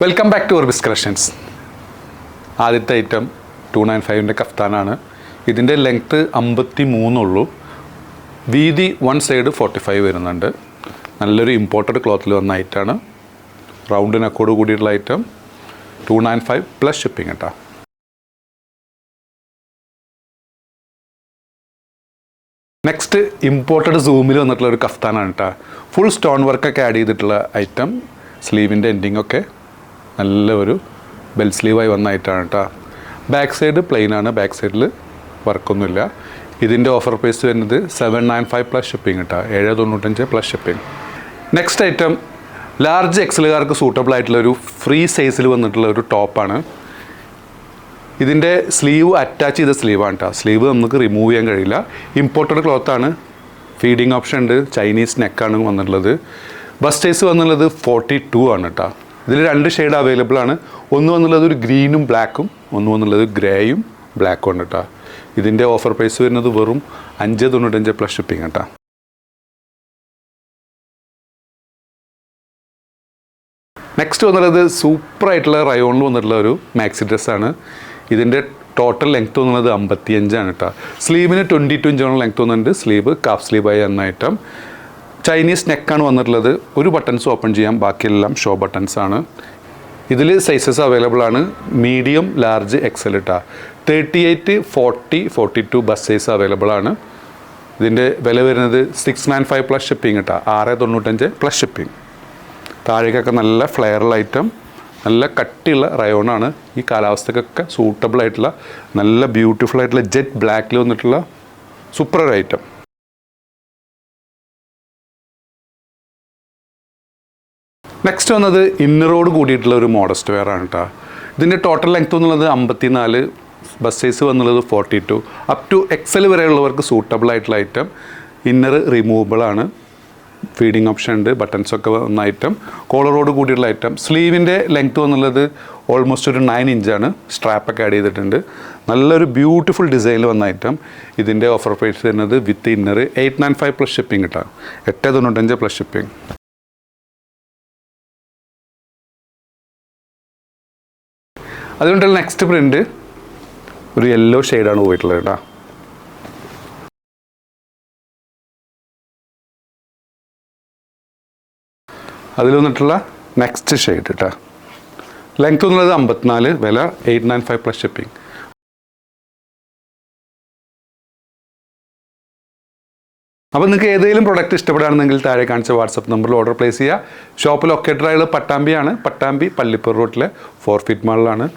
Welcome back to Urbis collections. ആദ്യത്തെ item 295ൻ്റെ കഫ്താനാണ്. ഇതിൻ്റെ ലെങ്ത്ത് 53 ഉള്ളൂ. വീതി വൺ സൈഡ് 45 വരുന്നുണ്ട്. നല്ലൊരു ഇമ്പോർട്ടഡ് ക്ലോത്തിൽ വന്ന ഐറ്റമാണ്. റൗണ്ട് നെക്കോട് കൂടിയിട്ടുള്ള ഐറ്റം 295 പ്ലസ് ഷിപ്പിംഗ് കേട്ടോ. നെക്സ്റ്റ് ഇമ്പോർട്ടഡ് സൂമിൽ വന്നിട്ടുള്ള ഒരു കഫ്താനാണ് കേട്ടോ. ഫുൾ സ്റ്റോൺ വർക്കൊക്കെ ആഡ് ചെയ്തിട്ടുള്ള ഐറ്റം. സ്ലീവിൻ്റെ എൻഡിങ്ങൊക്കെ നല്ല ഒരു ബെൽ സ്ലീവായി വന്നായിട്ടാണ് കേട്ടോ. ബാക്ക് സൈഡ് പ്ലെയിൻ ആണ്, ബാക്ക് സൈഡിൽ വർക്കൊന്നുമില്ല. ഇതിൻ്റെ ഓഫർ പ്രൈസ് വരുന്നത് 795 പ്ലസ് ഷിപ്പിംഗ് കേട്ടോ, 795 plus shipping. Next item large എക്സലുകാർക്ക് സൂട്ടബിൾ ആയിട്ടുള്ളൊരു ഫ്രീ സൈസിൽ വന്നിട്ടുള്ള ഒരു ടോപ്പാണ്. ഇതിൻ്റെ സ്ലീവ് അറ്റാച്ച് ചെയ്ത സ്ലീവാണ് കേട്ടോ. സ്ലീവ് നമുക്ക് റിമൂവ് ചെയ്യാൻ കഴിയില്ല. ഇമ്പോർട്ടഡ് ക്ലോത്താണ്. ഫീഡിങ് ഓപ്ഷൻ ഉണ്ട്. ചൈനീസ് നെക്കാണ് വന്നിട്ടുള്ളത്. ബസ്റ്റ് സൈസ് വന്നുള്ളത് 42 ആണ് കേട്ടോ. ഇതിൽ 2 ഷെയ്ഡ് അവൈലബിൾ ആണ്. ഒന്ന് വന്നുള്ളത് ഒരു ഗ്രീനും ബ്ലാക്കും, ഒന്ന് വന്നുള്ളത് ഗ്രേയും ബ്ലാക്കും ആണ് കേട്ടോ. ഇതിൻ്റെ ഓഫർ പ്രൈസ് വരുന്നത് വെറും 595 പ്ലസ് ഷിപ്പിംഗ് കേട്ടോ. നെക്സ്റ്റ് വന്നുള്ളത് സൂപ്പറായിട്ടുള്ള റയോണിൽ വന്നിട്ടുള്ള ഒരു മാക്സി ഡ്രസ്സാണ്. ഇതിൻ്റെ ടോട്ടൽ ലെങ്ത്ത് വന്നുള്ളത് 55 ആണ് കേട്ടോ. സ്ലീവിന് 22 ഇഞ്ചോളം ലെങ്ത്ത് വന്നിട്ടുണ്ട്. സ്ലീവ് കാഫ് സ്ലീവായി എന്ന ഐറ്റം. ചൈനീസ് നെക്കാണ് വന്നിട്ടുള്ളത്. ഒരു ബട്ടൺസ് ഓപ്പൺ ചെയ്യാം, ബാക്കിയെല്ലാം ഷോ ബട്ടൺസ് ആണ്. ഇതിൽ സൈസസ് അവൈലബിൾ ആണ്. മീഡിയം, ലാർജ്, എക്സൽ ഇട്ടാ. 38, 40, 42 ബസ് സൈസ് അവൈലബിൾ ആണ്. ഇതിൻ്റെ വില വരുന്നത് 695 പ്ലസ് ഷിപ്പിംഗ് ഇട്ടാ, 695 പ്ലസ് ഷിപ്പിംഗ്. താഴേക്കൊക്കെ നല്ല ഫ്ലെയറൽ ഐറ്റം, നല്ല കട്ടിയുള്ള റയോണാണ്. ഈ കാലാവസ്ഥക്കൊക്കെ സൂട്ടബിൾ ആയിട്ടുള്ള നല്ല ബ്യൂട്ടിഫുൾ ആയിട്ടുള്ള ജെറ്റ് ബ്ലാക്കിൽ വന്നിട്ടുള്ള സൂപ്പർ ഒരു ഐറ്റം. നെക്സ്റ്റ് വന്നത് ഇന്നറോട് കൂടിയിട്ടുള്ള ഒരു മോഡസ്റ്റ് വെയർ ആണ് കേട്ടോ. ഇതിൻ്റെ ടോട്ടൽ ലെങ്ത്ത് വന്നുള്ളത് 54, ബസ് സൈസ് വന്നുള്ളത് 42. അപ് ടു എക്സൽ വരെയുള്ളവർക്ക് സൂട്ടബിൾ ആയിട്ടുള്ള ഐറ്റം. ഇന്നർ റിമൂവബിൾ ആണ്. ഫീഡിങ് ഓപ്ഷൻ ഉണ്ട്. ബട്ടൺസൊക്കെ വന്ന ഐറ്റം. കോളറോട് കൂടിയുള്ള ഐറ്റം. സ്ലീവിൻ്റെ ലെങ്ത്ത് വന്നുള്ളത് ഓൾമോസ്റ്റ് ഒരു 9 ഇഞ്ചാണ്. സ്ട്രാപ്പൊക്കെ ആഡ് ചെയ്തിട്ടുണ്ട്. നല്ലൊരു ബ്യൂട്ടിഫുൾ ഡിസൈനിൽ വന്ന ഐറ്റം. ഇതിൻ്റെ ഓഫർ പ്രൈസ് വരുന്നത് വിത്ത് ഇന്നർ 895 പ്ലസ് ഷിപ്പിംഗ് കിട്ടാം, 895 പ്ലസ് ഷിപ്പിംഗ്. അതുകൊണ്ടുള്ള നെക്സ്റ്റ് പ്രിൻ്റ് ഒരു യെല്ലോ ഷെയ്ഡാണ് പോയിട്ടുള്ളത് കേട്ടോ. അതിൽ വന്നിട്ടുള്ള നെക്സ്റ്റ് ഷെയ്ഡ് കേട്ടോ. ലെങ്ത് വന്നുള്ളത് 54, വില 895 പ്ലസ് ഷിപ്പിംഗ്. അപ്പോൾ നിങ്ങൾക്ക് ഏതെങ്കിലും പ്രൊഡക്റ്റ് ഇഷ്ടപ്പെടുകയാണെന്നെങ്കിൽ താഴെ കാണിച്ച വാട്സപ്പ് നമ്പറിൽ ഓർഡർ പ്ലേസ് ചെയ്യുക. ഷോപ്പ് ലൊക്കേറ്റഡായുള്ളത് പട്ടാമ്പിയാണ്. പട്ടാമ്പി പള്ളിപ്പുറ റോട്ടിലെ 4 ഫീറ്റ് മാളിലാണ്.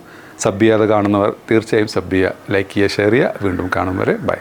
സബ് ചെയ്യാതെ കാണുന്നവർ തീർച്ചയായും സബ് ചെയ്യുക, ലൈക്ക് ചെയ്യുക, ഷെയർ ചെയ്യുക. വീണ്ടും കാണും വരെ ബൈ.